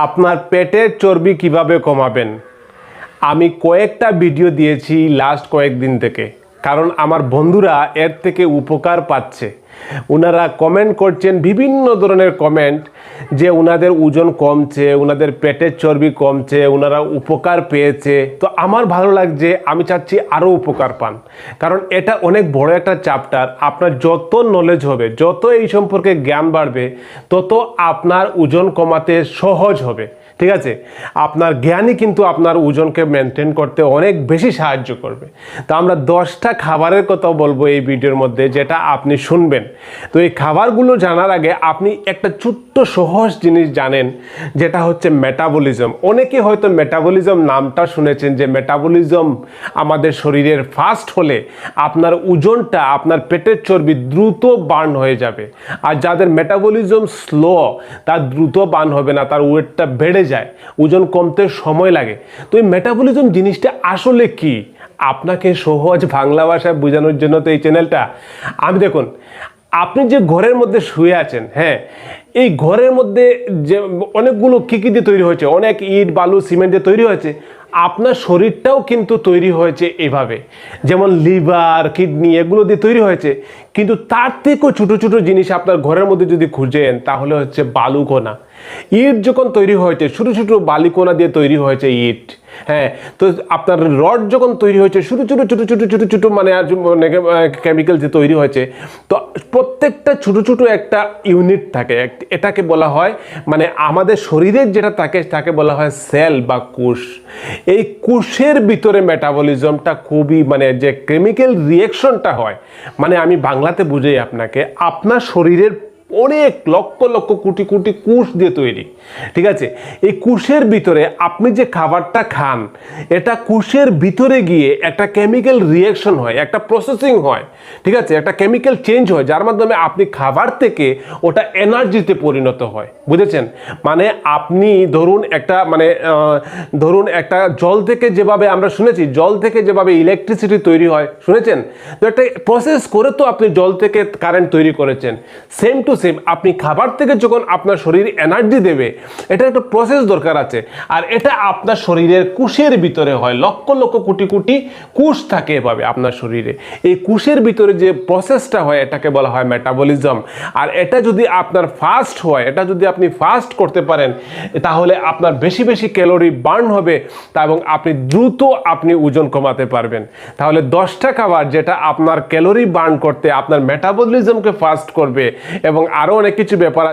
আপনার পেটের চর্বি কিভাবে কমাবেন। আমি কয়েকটা ভিডিও দিয়েছি লাস্ট কয়েকদিন থেকে, কারণ আমার বন্ধুরা এর থেকে উপকার পাচ্ছে। ওনারা কমেন্ট করছেন, বিভিন্ন ধরনের কমেন্ট, যে ওনাদের ওজন কমছে, ওনাদের পেটের চর্বি কমছে, ওনারা উপকার পেয়েছে। তো আমার ভালো লাগছে, আমি চাচ্ছি আরও উপকার পান, কারণ এটা অনেক বড় একটা চ্যাপ্টার। আপনার যত নলেজ হবে, যত এই সম্পর্কে জ্ঞান বাড়বে, তত আপনার ওজন কমাতে সহজ হবে। ঠিক আছে, আপনার জ্ঞানই কিন্তু আপনার ওজনকে মেনটেন করতে অনেক বেশি সাহায্য করবে। তো আমরা 10টা খাবারের কথা বলবো এই ভিডিওর মধ্যে, যেটা আপনি শুনবেন। তো এই খাবারগুলো জানার আগে আপনি একটা ছোট্ট সহজ জিনিস জানেন, যেটা হচ্ছে মেটাবলিজম। অনেকে হয়তো মেটাবলিজম নামটা শুনেছেন, যে মেটাবলিজম আমাদের শরীরের ফাস্ট হলে আপনার ওজনটা, আপনার পেটের চর্বি দ্রুত বার্ন হয়ে যাবে। আর যাদের মেটাবলিজম স্লো, তার দ্রুত বার্ন হবে না, তার ওয়েটটা বেড়ে যায়, ওজন কমতে সময় লাগে। তো এই মেটাবলিজম জিনিসটা আসলে কি, আপনাকে সহজ বাংলা ভাষায় বোঝানোর জন্য তো এই চ্যানেলটা। আমি দেখুন, আপনি যে ঘরের মধ্যে শুয়ে আছেন, হ্যাঁ, এই ঘরের মধ্যে যে অনেকগুলো কী দিয়ে তৈরি হয়েছে, অনেক ইট বালু সিমেন্ট দিয়ে তৈরি হয়েছে। আপনার শরীরটাও কিন্তু তৈরি হয়েছে এভাবে, যেমন লিভার, কিডনি, এগুলো দিয়ে তৈরি হয়েছে। কিন্তু তার থেকেও ছোটো ছোটো জিনিস আপনার ঘরের মধ্যে যদি খুঁজেন, তাহলে হচ্ছে বালুকণা। ইট যখন তৈরি হয়েছে, ছোটো ছোটো বালিকণা দিয়ে তৈরি হয়েছে ইট। হ্যাঁ, তো আপনার রড যখন তৈরি হয়েছে, ছোটো ছোটো ছোটো ছোটো ছোটো ছোটো মানে কেমিক্যাল যে তৈরি হয়েছে। তো প্রত্যেকটা ছোটো ছোটো একটা ইউনিট থাকে, এটাকে বলা হয়, মানে আমাদের শরীরের যেটা থাকে তাকে বলা হয় সেল বা কোষ। এই কোষের ভিতরে মেটাবলিজমটা খুবই, মানে যে কেমিক্যাল রিয়াকশনটা হয়, মানে আমি বাংলাতে বুঝাই আপনাকে, আপনার শরীরের অনেক লক্ষ লক্ষ কোটি কোটি কোষ দিয়ে তৈরি। ঠিক আছে, এই কোষের ভিতরে আপনি যে খাবারটা খান, এটা কোষের ভিতরে গিয়ে একটা কেমিক্যাল রিয়াকশন হয়, একটা প্রসেসিং হয়। ঠিক আছে, একটা কেমিক্যাল চেঞ্জ হয়, যার মাধ্যমে আপনি খাবার থেকে ওটা এনার্জিতে পরিণত হয়। বুঝেছেন? মানে আপনি ধরুন একটা, মানে ধরুন একটা জল থেকে যেভাবে আমরা শুনেছি, জল থেকে যেভাবে ইলেকট্রিসিটি তৈরি হয়, শুনেছেন তো? একটা প্রসেস করে তো আপনি জল থেকে কারেন্ট তৈরি করেছেন। সেম টু সেম আপনি খাবার থেকে যখন আপনার শরীর এনার্জি দেবে, এটা একটা প্রসেস দরকার আছে। আর এটা আপনার শরীরের কোষের ভিতরে হয়, লক্ষ লক্ষ কোটি কোটি কোষ থাকে এভাবে আপনার শরীরে। এই কোষের ভিতরে যে প্রসেসটা হয়, এটাকে বলা হয় মেটাবলিজম। আর এটা যদি আপনার ফাস্ট হয়, এটা যদি আপনি ফাস্ট করতে পারেন, তাহলে আপনার বেশি বেশি ক্যালোরি বার্ন হবে, এবং আপনি দ্রুত আপনি ওজন কমাতে পারবেন। তাহলে 10টা খাবার যেটা আপনার ক্যালোরি বার্ন করতে, আপনার মেটাবলিজমকে ফাস্ট করবে, এবং আরও অনেক কিছু ব্যাপার আছে।